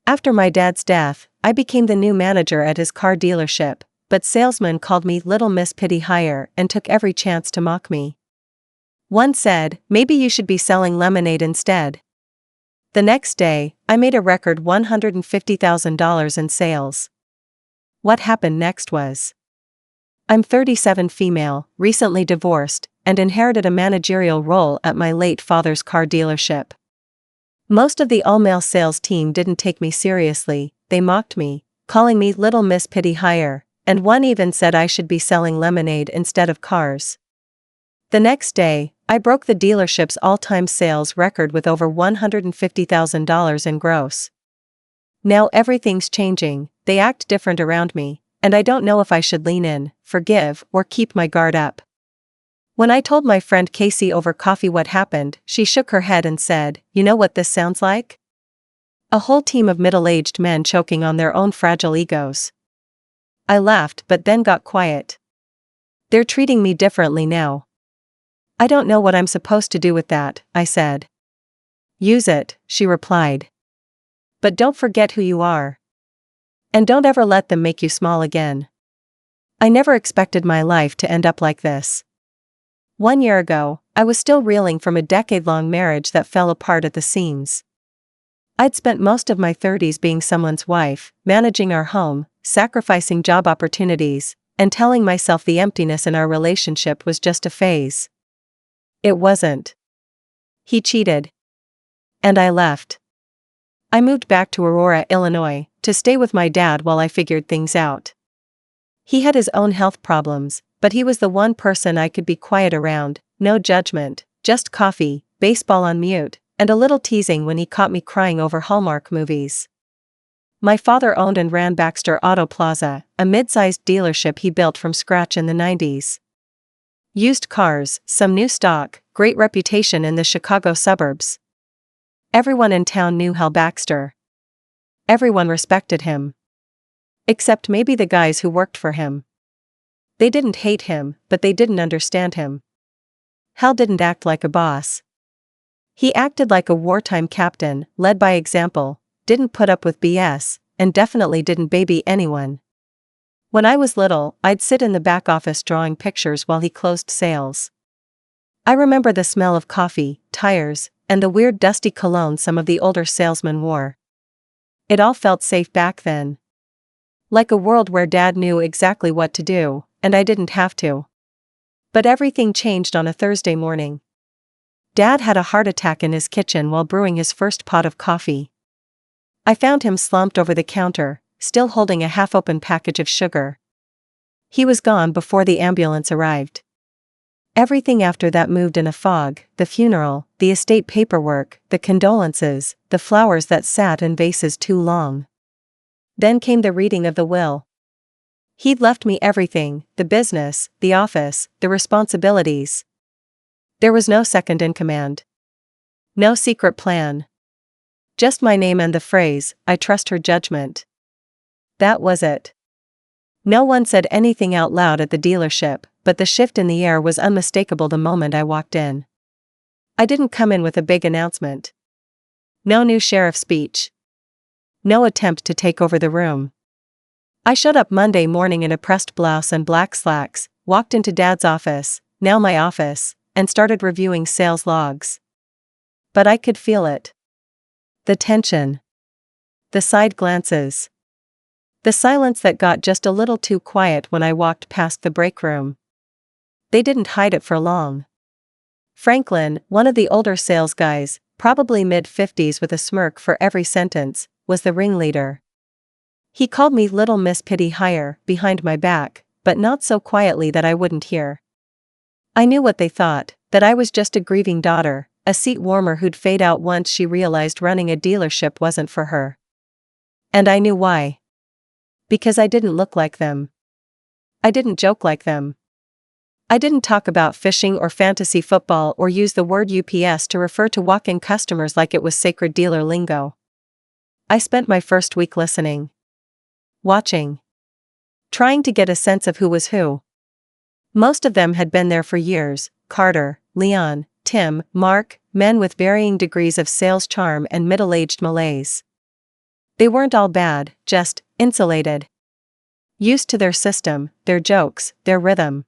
After my dad's death, I became the new manager at his car dealership, but salesmen called me Little Miss Pity Hire and took every chance to mock me. One said, "Maybe you should be selling lemonade instead." The next day, I made a record $150,000 in sales. What happened next was, I'm 37, female, recently divorced, and inherited a managerial role at my late father's car dealership. Most of the all-male sales team didn't take me seriously. They mocked me, calling me Little Miss Pity Hire, and one even said I should be selling lemonade instead of cars. The next day, I broke the dealership's all-time sales record with over $150,000 in gross. Now everything's changing, they act different around me, and I don't know if I should lean in, forgive, or keep my guard up. When I told my friend Casey over coffee what happened, she shook her head and said, "You know what this sounds like? A whole team of middle-aged men choking on their own fragile egos." I laughed but then got quiet. They're treating me differently now. I don't know what I'm supposed to do with that, I said. Use it, she replied. But don't forget who you are. And don't ever let them make you small again. I never expected my life to end up like this. 1 year ago, I was still reeling from a decade-long marriage that fell apart at the seams. I'd spent most of my 30s being someone's wife, managing our home, sacrificing job opportunities, and telling myself the emptiness in our relationship was just a phase. It wasn't. He cheated. And I left. I moved back to Aurora, Illinois, to stay with my dad while I figured things out. He had his own health problems, but he was the one person I could be quiet around, no judgment, just coffee, baseball on mute, and a little teasing when he caught me crying over Hallmark movies. My father owned and ran Baxter Auto Plaza, a mid-sized dealership he built from scratch in the 90s. Used cars, some new stock, great reputation in the Chicago suburbs. Everyone in town knew Hal Baxter. Everyone respected him. Except maybe the guys who worked for him. They didn't hate him, but they didn't understand him. Hal didn't act like a boss. He acted like a wartime captain, led by example, didn't put up with BS, and definitely didn't baby anyone. When I was little, I'd sit in the back office drawing pictures while he closed sales. I remember the smell of coffee, tires, and the weird dusty cologne some of the older salesmen wore. It all felt safe back then. Like a world where Dad knew exactly what to do, and I didn't have to. But everything changed on a Thursday morning. Dad had a heart attack in his kitchen while brewing his first pot of coffee. I found him slumped over the counter, still holding a half-open package of sugar. He was gone before the ambulance arrived. Everything after that moved in a fog: the funeral, the estate paperwork, the condolences, the flowers that sat in vases too long. Then came the reading of the will. He'd left me everything: the business, the office, the responsibilities. There was no second in command. No secret plan. Just my name and the phrase, "I trust her judgment." That was it. No one said anything out loud at the dealership, but the shift in the air was unmistakable the moment I walked in. I didn't come in with a big announcement. No new sheriff speech. No attempt to take over the room. I showed up Monday morning in a pressed blouse and black slacks, walked into Dad's office, now my office, and started reviewing sales logs. But I could feel it. The tension. The side glances. The silence that got just a little too quiet when I walked past the break room. They didn't hide it for long. Franklin, one of the older sales guys, probably mid-50s with a smirk for every sentence, was the ringleader. He called me Little Miss Pity Hire behind my back, but not so quietly that I wouldn't hear. I knew what they thought, that I was just a grieving daughter, a seat warmer who'd fade out once she realized running a dealership wasn't for her. And I knew why. Because I didn't look like them. I didn't joke like them. I didn't talk about fishing or fantasy football or use the word UPS to refer to walk-in customers like it was sacred dealer lingo. I spent my first week listening. Watching. Trying to get a sense of who was who. Most of them had been there for years: Carter, Leon, Tim, Mark, men with varying degrees of sales charm and middle-aged malaise. They weren't all bad, just insulated. Used to their system, their jokes, their rhythm.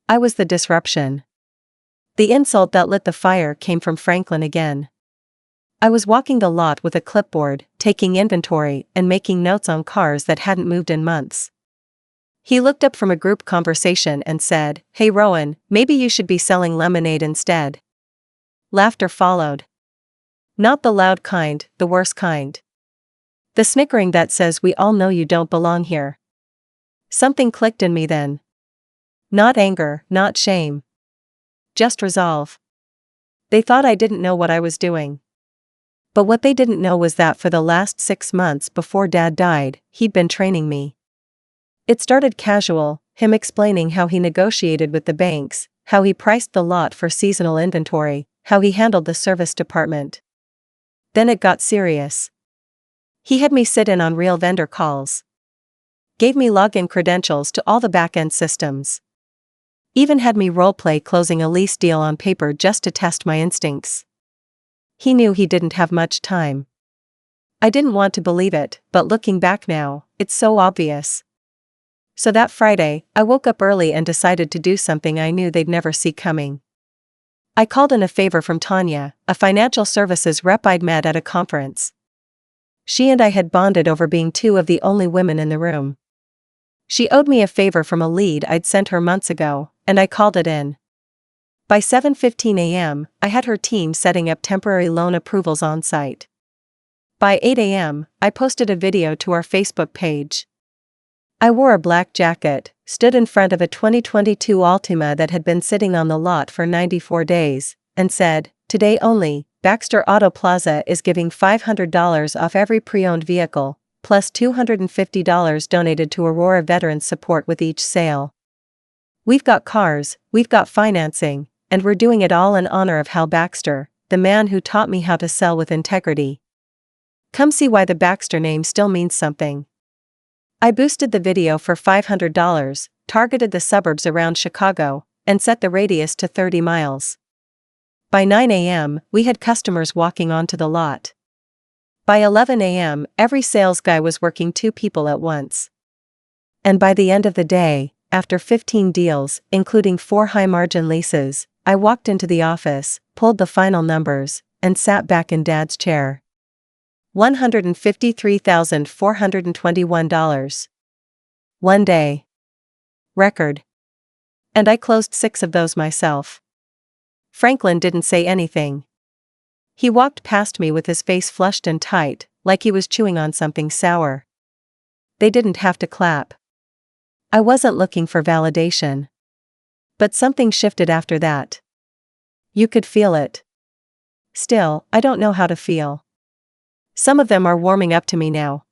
I was the disruption. The insult that lit the fire came from Franklin again. I was walking the lot with a clipboard, taking inventory and making notes on cars that hadn't moved in months. He looked up from a group conversation and said, "Hey Rowan, maybe you should be selling lemonade instead." Laughter followed. Not the loud kind, the worst kind. The snickering that says we all know you don't belong here. Something clicked in me then. Not anger, not shame. Just resolve. They thought I didn't know what I was doing. But what they didn't know was that for the last 6 months before Dad died, he'd been training me. It started casual, him explaining how he negotiated with the banks, how he priced the lot for seasonal inventory, how he handled the service department. Then it got serious. He had me sit in on real vendor calls. Gave me login credentials to all the back-end systems. Even had me roleplay closing a lease deal on paper just to test my instincts. He knew he didn't have much time. I didn't want to believe it, but looking back now, it's so obvious. So that Friday, I woke up early and decided to do something I knew they'd never see coming. I called in a favor from Tanya, a financial services rep I'd met at a conference. She and I had bonded over being 2 of the only women in the room. She owed me a favor from a lead I'd sent her months ago, and I called it in. By 7:15 a.m., I had her team setting up temporary loan approvals on site. By 8 a.m., I posted a video to our Facebook page. I wore a black jacket, stood in front of a 2022 Altima that had been sitting on the lot for 94 days, and said, "Today only, Baxter Auto Plaza is giving $500 off every pre-owned vehicle, plus $250 donated to Aurora Veterans Support with each sale. We've got cars, we've got financing, and we're doing it all in honor of Hal Baxter, the man who taught me how to sell with integrity. Come see why the Baxter name still means something." I boosted the video for $500, targeted the suburbs around Chicago, and set the radius to 30 miles. By 9 a.m., we had customers walking onto the lot. By 11 a.m., every sales guy was working 2 people at once. And by the end of the day, after 15 deals, including 4 high-margin leases, I walked into the office, pulled the final numbers, and sat back in Dad's chair. $153,421. One day. Record. And I closed 6 of those myself. Franklin didn't say anything. He walked past me with his face flushed and tight, like he was chewing on something sour. They didn't have to clap. I wasn't looking for validation. But something shifted after that. You could feel it. Still, I don't know how to feel. Some of them are warming up to me now.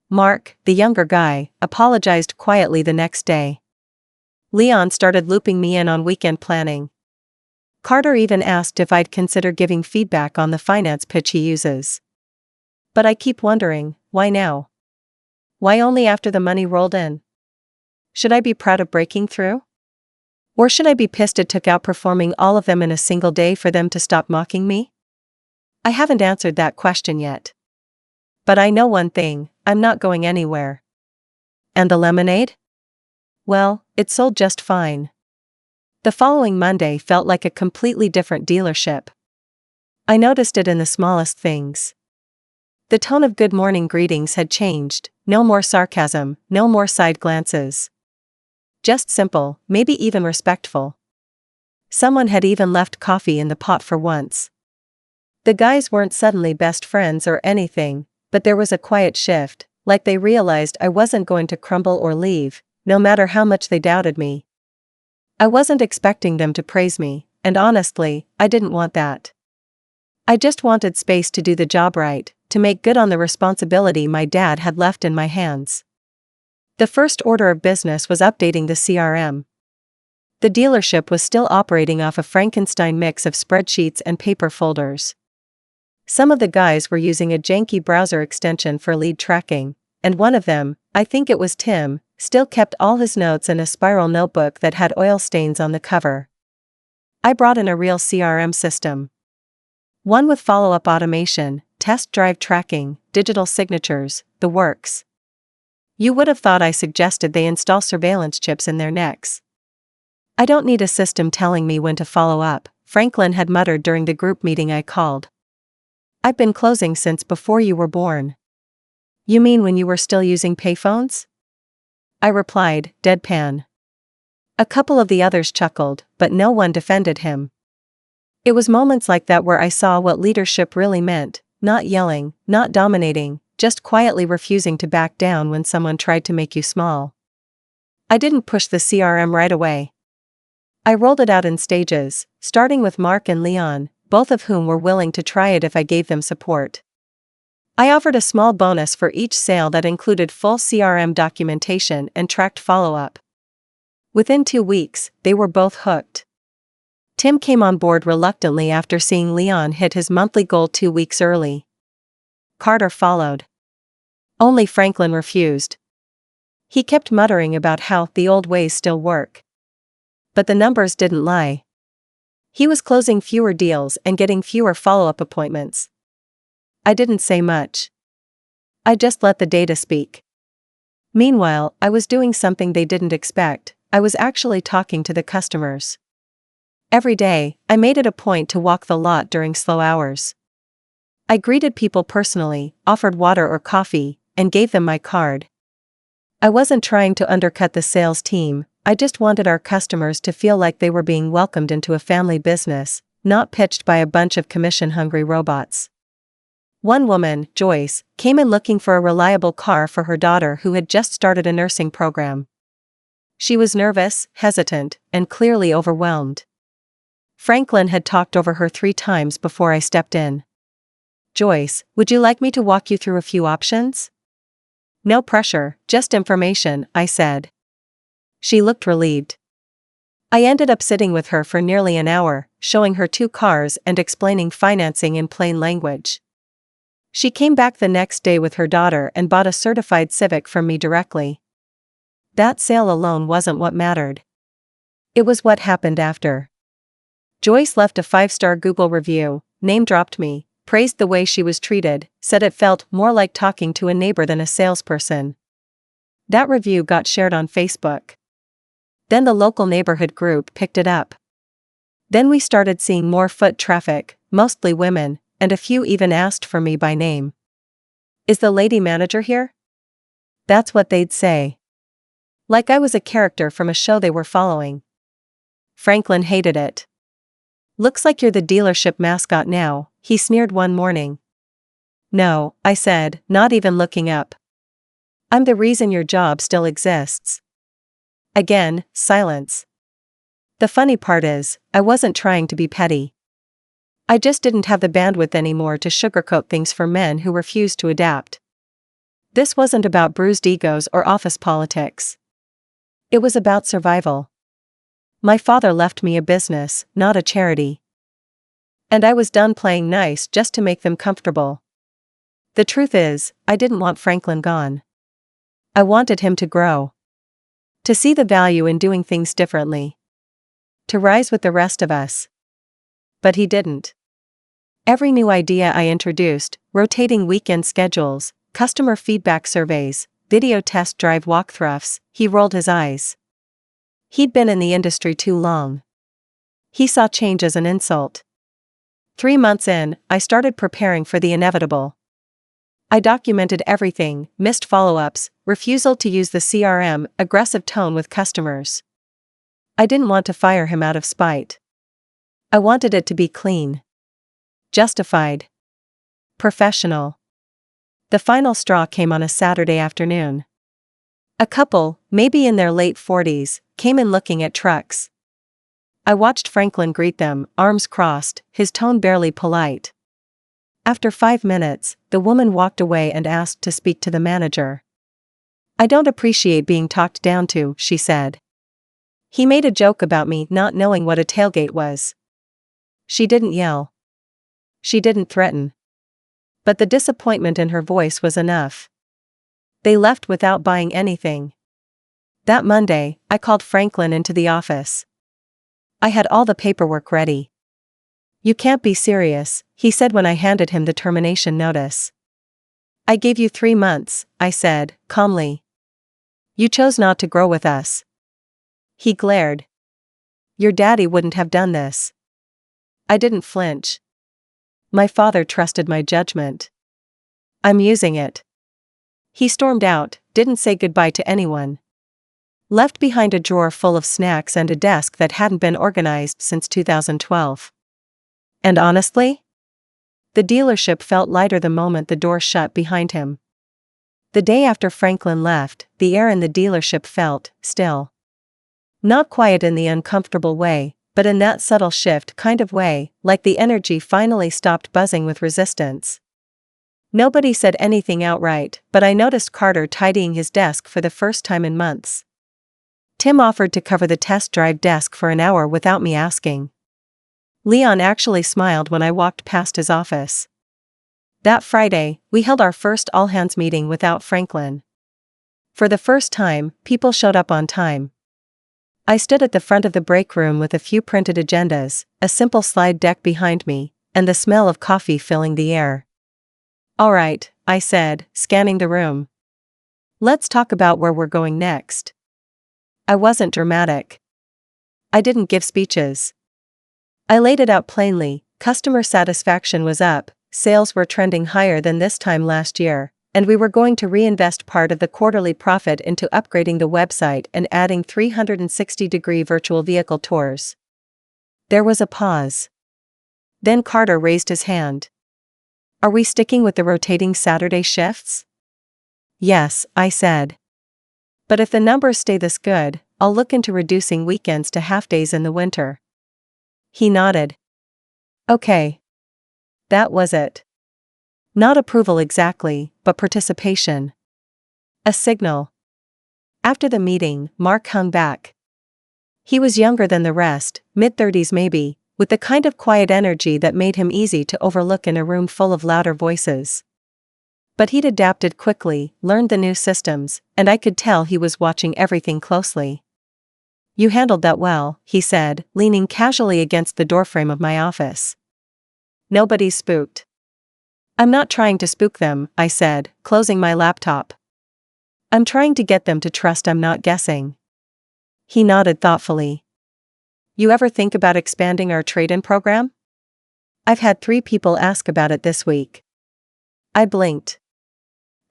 Mark, the younger guy, apologized quietly the next day. Leon started looping me in on weekend planning. Carter even asked if I'd consider giving feedback on the finance pitch he uses. But I keep wondering, why now? Why only after the money rolled in? Should I be proud of breaking through? Or should I be pissed it took outperforming all of them in a single day for them to stop mocking me? I haven't answered that question yet. But I know one thing, I'm not going anywhere. And the lemonade? Well, it sold just fine. The following Monday felt like a completely different dealership. I noticed it in the smallest things. The tone of good morning greetings had changed, no more sarcasm, no more side glances. Just simple, maybe even respectful. Someone had even left coffee in the pot for once. The guys weren't suddenly best friends or anything, but there was a quiet shift, like they realized I wasn't going to crumble or leave, no matter how much they doubted me. I wasn't expecting them to praise me, and honestly, I didn't want that. I just wanted space to do the job right, to make good on the responsibility my dad had left in my hands. The first order of business was updating the CRM. The dealership was still operating off a Frankenstein mix of spreadsheets and paper folders. Some of the guys were using a janky browser extension for lead tracking, and one of them, I think it was Tim, still kept all his notes in a spiral notebook that had oil stains on the cover. I brought in a real CRM system. One with follow-up automation, test drive tracking, digital signatures, the works. You would have thought I suggested they install surveillance chips in their necks. I don't need a system telling me when to follow up, Franklin had muttered during the group meeting I called. I've been closing since before you were born. You mean when you were still using payphones? I replied, deadpan. A couple of the others chuckled, but no one defended him. It was moments like that where I saw what leadership really meant, not yelling, not dominating, just quietly refusing to back down when someone tried to make you small. I didn't push the CRM right away. I rolled it out in stages, starting with Mark and Leon, both of whom were willing to try it if I gave them support. I offered a small bonus for each sale that included full CRM documentation and tracked follow-up. Within 2 weeks, they were both hooked. Tim came on board reluctantly after seeing Leon hit his monthly goal 2 weeks early. Carter followed. Only Franklin refused. He kept muttering about how the old ways still work. But the numbers didn't lie. He was closing fewer deals and getting fewer follow-up appointments. I didn't say much. I just let the data speak. Meanwhile, I was doing something they didn't expect. I was actually talking to the customers. Every day, I made it a point to walk the lot during slow hours. I greeted people personally, offered water or coffee, and gave them my card. I wasn't trying to undercut the sales team, I just wanted our customers to feel like they were being welcomed into a family business, not pitched by a bunch of commission-hungry robots. One woman, Joyce, came in looking for a reliable car for her daughter who had just started a nursing program. She was nervous, hesitant, and clearly overwhelmed. Franklin had talked over her 3 times before I stepped in. Joyce, would you like me to walk you through a few options? No pressure, just information, I said. She looked relieved. I ended up sitting with her for nearly an hour, showing her 2 cars and explaining financing in plain language. She came back the next day with her daughter and bought a certified Civic from me directly. That sale alone wasn't what mattered. It was what happened after. Joyce left a 5-star Google review, name-dropped me, praised the way she was treated, said it felt more like talking to a neighbor than a salesperson. That review got shared on Facebook. Then the local neighborhood group picked it up. Then we started seeing more foot traffic, mostly women, and a few even asked for me by name. Is the lady manager here? That's what they'd say. Like I was a character from a show they were following. Franklin hated it. Looks like you're the dealership mascot now, he sneered one morning. No, I said, not even looking up. I'm the reason your job still exists. Again, silence. The funny part is, I wasn't trying to be petty. I just didn't have the bandwidth anymore to sugarcoat things for men who refused to adapt. This wasn't about bruised egos or office politics. It was about survival. My father left me a business, not a charity. And I was done playing nice just to make them comfortable. The truth is, I didn't want Franklin gone. I wanted him to grow. To see the value in doing things differently. To rise with the rest of us. But he didn't. Every new idea I introduced, rotating weekend schedules, customer feedback surveys, video test drive walkthroughs, he rolled his eyes. He'd been in the industry too long. He saw change as an insult. 3 months in, I started preparing for the inevitable. I documented everything, missed follow-ups, refusal to use the CRM, aggressive tone with customers. I didn't want to fire him out of spite. I wanted it to be clean. Justified. Professional. The final straw came on a Saturday afternoon. A couple, maybe in their late 40s, came in looking at trucks. I watched Franklin greet them, arms crossed, his tone barely polite. After 5 minutes, the woman walked away and asked to speak to the manager. I don't appreciate being talked down to, she said. He made a joke about me not knowing what a tailgate was. She didn't yell. She didn't threaten. But the disappointment in her voice was enough. They left without buying anything. That Monday, I called Franklin into the office. I had all the paperwork ready. You can't be serious, he said when I handed him the termination notice. I gave you 3 months, I said, calmly. You chose not to grow with us. He glared. Your daddy wouldn't have done this. I didn't flinch. My father trusted my judgment. I'm using it. He stormed out, didn't say goodbye to anyone. Left behind a drawer full of snacks and a desk that hadn't been organized since 2012. And honestly? The dealership felt lighter the moment the door shut behind him. The day after Franklin left, the air in the dealership felt still. Not quiet in the uncomfortable way, but in that subtle shift kind of way, like the energy finally stopped buzzing with resistance. Nobody said anything outright, but I noticed Carter tidying his desk for the first time in months. Tim offered to cover the test drive desk for an hour without me asking. Leon actually smiled when I walked past his office. That Friday, we held our first all-hands meeting without Franklin. For the first time, people showed up on time. I stood at the front of the break room with a few printed agendas, a simple slide deck behind me, and the smell of coffee filling the air. All right, I said, scanning the room. Let's talk about where we're going next. I wasn't dramatic. I didn't give speeches. I laid it out plainly. Customer satisfaction was up, sales were trending higher than this time last year, and we were going to reinvest part of the quarterly profit into upgrading the website and adding 360-degree virtual vehicle tours. There was a pause. Then Carter raised his hand. Are we sticking with the rotating Saturday shifts? Yes, I said. But if the numbers stay this good, I'll look into reducing weekends to half-days in the winter. He nodded. Okay. That was it. Not approval exactly, but participation. A signal. After the meeting, Mark hung back. He was younger than the rest, mid-30s maybe, with the kind of quiet energy that made him easy to overlook in a room full of louder voices. But he'd adapted quickly, learned the new systems, and I could tell he was watching everything closely. You handled that well, he said, leaning casually against the doorframe of my office. Nobody's spooked. I'm not trying to spook them, I said, closing my laptop. I'm trying to get them to trust I'm not guessing. He nodded thoughtfully. You ever think about expanding our trade-in program? I've had 3 people ask about it this week. I blinked.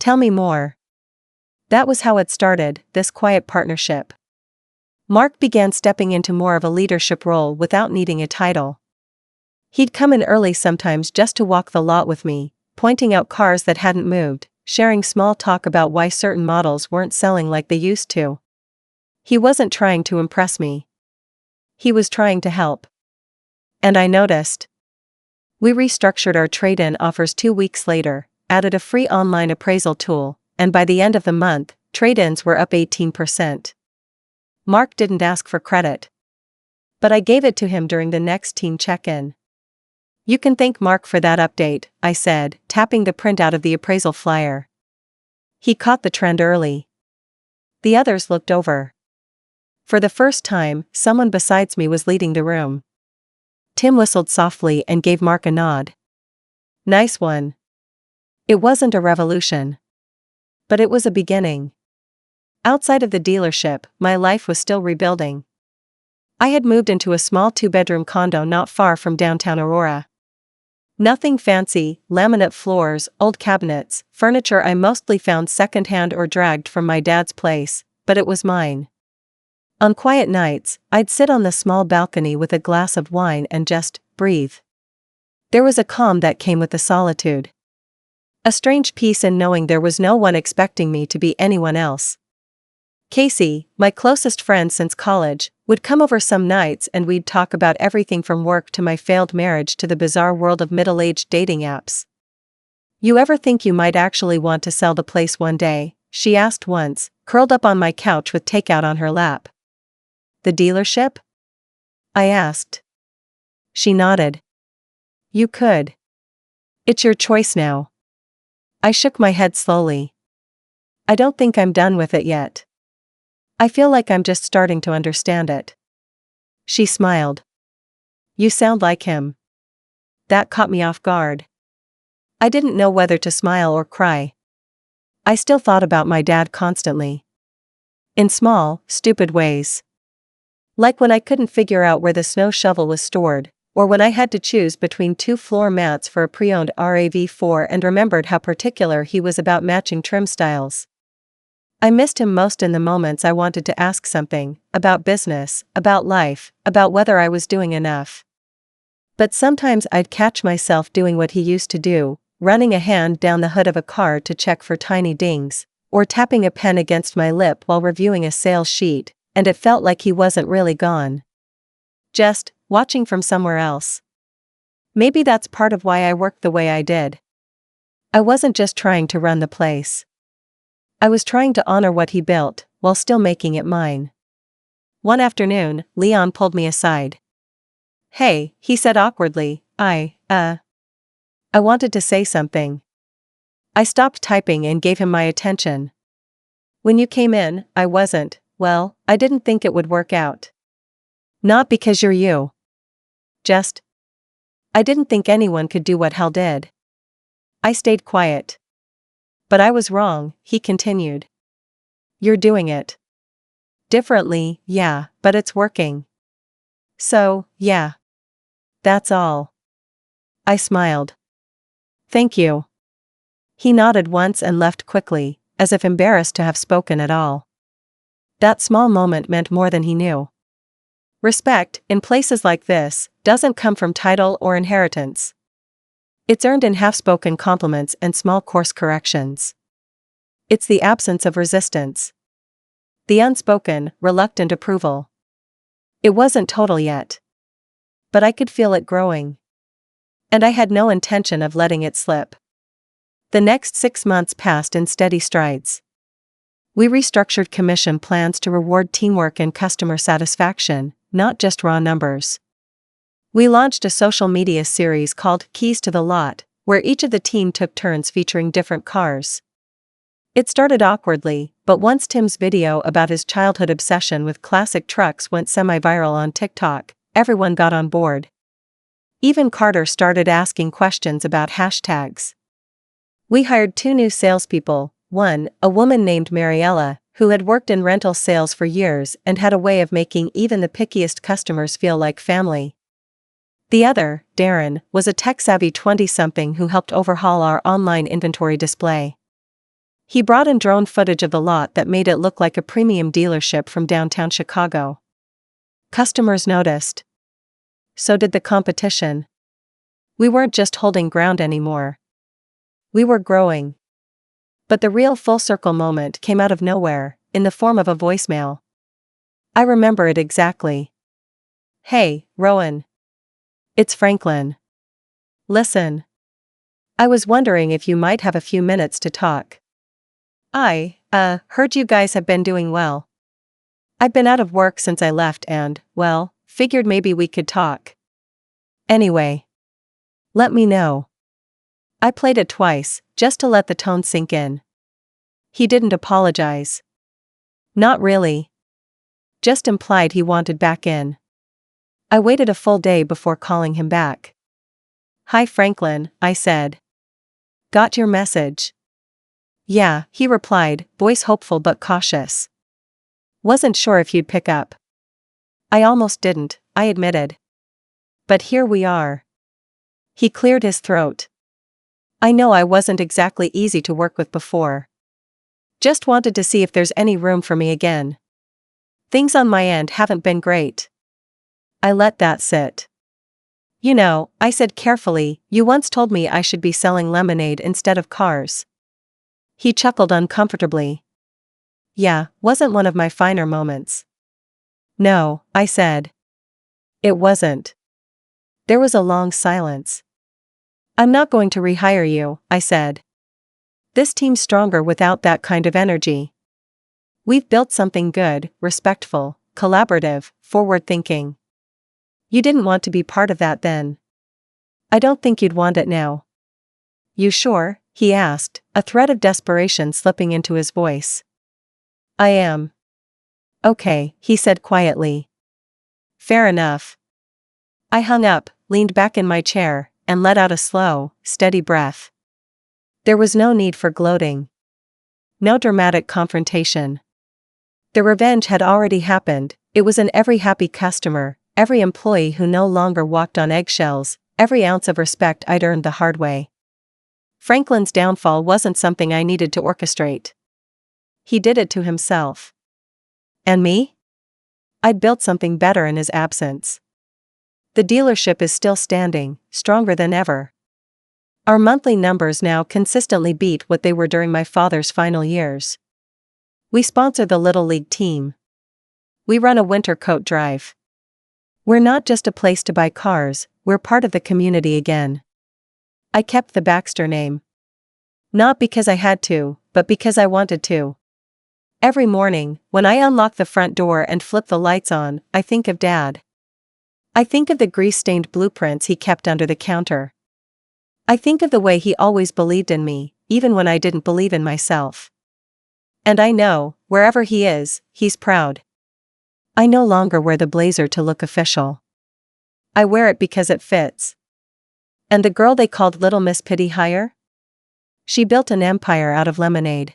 Tell me more. That was how it started, this quiet partnership. Mark began stepping into more of a leadership role without needing a title. He'd come in early sometimes just to walk the lot with me, pointing out cars that hadn't moved, sharing small talk about why certain models weren't selling like they used to. He wasn't trying to impress me. He was trying to help. And I noticed. We restructured our trade-in offers 2 weeks later, added a free online appraisal tool, and by the end of the month, trade-ins were up 18%. Mark didn't ask for credit. But I gave it to him during the next team check-in. You can thank Mark for that update, I said, tapping the printout of the appraisal flyer. He caught the trend early. The others looked over. For the first time, someone besides me was leading the room. Tim whistled softly and gave Mark a nod. Nice one. It wasn't a revolution. But it was a beginning. Outside of the dealership, my life was still rebuilding. I had moved into a small 2-bedroom condo not far from downtown Aurora. Nothing fancy, laminate floors, old cabinets, furniture I mostly found secondhand or dragged from my dad's place, but it was mine. On quiet nights, I'd sit on the small balcony with a glass of wine and just breathe. There was a calm that came with the solitude. A strange peace in knowing there was no one expecting me to be anyone else. Casey, my closest friend since college, would come over some nights and we'd talk about everything from work to my failed marriage to the bizarre world of middle-aged dating apps. You ever think you might actually want to sell the place one day? She asked once, curled up on my couch with takeout on her lap. The dealership? I asked. She nodded. You could. It's your choice now. I shook my head slowly. I don't think I'm done with it yet. I feel like I'm just starting to understand it. She smiled. You sound like him. That caught me off guard. I didn't know whether to smile or cry. I still thought about my dad constantly. In small, stupid ways. Like when I couldn't figure out where the snow shovel was stored, or when I had to choose between 2 floor mats for a pre-owned RAV4 and remembered how particular he was about matching trim styles. I missed him most in the moments I wanted to ask something, about business, about life, about whether I was doing enough. But sometimes I'd catch myself doing what he used to do, running a hand down the hood of a car to check for tiny dings, or tapping a pen against my lip while reviewing a sales sheet, and it felt like he wasn't really gone. Just watching from somewhere else. Maybe that's part of why I worked the way I did. I wasn't just trying to run the place. I was trying to honor what he built, while still making it mine. One afternoon, Leon pulled me aside. "Hey," he said awkwardly, I wanted to say something. I stopped typing and gave him my attention. "When you came in, I didn't think it would work out. Not because you're you. Just, I didn't think anyone could do what Hal did." I stayed quiet. "But I was wrong," he continued. "You're doing it differently, yeah, but it's working. So, yeah. That's all." I smiled. "Thank you." He nodded once and left quickly, as if embarrassed to have spoken at all. That small moment meant more than he knew. Respect, in places like this, doesn't come from title or inheritance. It's earned in half-spoken compliments and small course corrections. It's the absence of resistance. The unspoken, reluctant approval. It wasn't total yet. But I could feel it growing. And I had no intention of letting it slip. The next 6 months passed in steady strides. We restructured commission plans to reward teamwork and customer satisfaction, not just raw numbers. We launched a social media series called Keys to the Lot, where each of the team took turns featuring different cars. It started awkwardly, but once Tim's video about his childhood obsession with classic trucks went semi-viral on TikTok, everyone got on board. Even Carter started asking questions about hashtags. We hired 2 new salespeople, one, a woman named Mariella, who had worked in rental sales for years and had a way of making even the pickiest customers feel like family. The other, Darren, was a tech-savvy 20-something who helped overhaul our online inventory display. He brought in drone footage of the lot that made it look like a premium dealership from downtown Chicago. Customers noticed. So did the competition. We weren't just holding ground anymore. We were growing. But the real full-circle moment came out of nowhere, in the form of a voicemail. I remember it exactly. "Hey, Rowan. It's Franklin. Listen. I was wondering if you might have a few minutes to talk. I heard you guys have been doing well. I've been out of work since I left and, figured maybe we could talk. Anyway. Let me know." I played it twice, just to let the tone sink in. He didn't apologize. Not really. Just implied he wanted back in. I waited a full day before calling him back. "Hi Franklin," I said. "Got your message." "Yeah," he replied, voice hopeful but cautious. "Wasn't sure if you'd pick up." "I almost didn't," I admitted. "But here we are." He cleared his throat. "I know I wasn't exactly easy to work with before. Just wanted to see if there's any room for me again. Things on my end haven't been great." I let that sit. "You know," I said carefully, "you once told me I should be selling lemonade instead of cars." He chuckled uncomfortably. "Yeah, wasn't one of my finer moments." "No," I said. "It wasn't." There was a long silence. "I'm not going to rehire you," I said. "This team's stronger without that kind of energy. We've built something good, respectful, collaborative, forward-thinking. You didn't want to be part of that then. I don't think you'd want it now." "You sure?" he asked, a thread of desperation slipping into his voice. "I am." "Okay," he said quietly. "Fair enough." I hung up, leaned back in my chair, and let out a slow, steady breath. There was no need for gloating. No dramatic confrontation. The revenge had already happened. It was in every happy customer, every employee who no longer walked on eggshells, every ounce of respect I'd earned the hard way. Franklin's downfall wasn't something I needed to orchestrate. He did it to himself. And me? I'd built something better in his absence. The dealership is still standing, stronger than ever. Our monthly numbers now consistently beat what they were during my father's final years. We sponsor the Little League team. We run a winter coat drive. We're not just a place to buy cars, we're part of the community again. I kept the Baxter name. Not because I had to, but because I wanted to. Every morning, when I unlock the front door and flip the lights on, I think of Dad. I think of the grease-stained blueprints he kept under the counter. I think of the way he always believed in me, even when I didn't believe in myself. And I know, wherever he is, he's proud. I no longer wear the blazer to look official. I wear it because it fits. And the girl they called Little Miss Pitty Hire? She built an empire out of lemonade.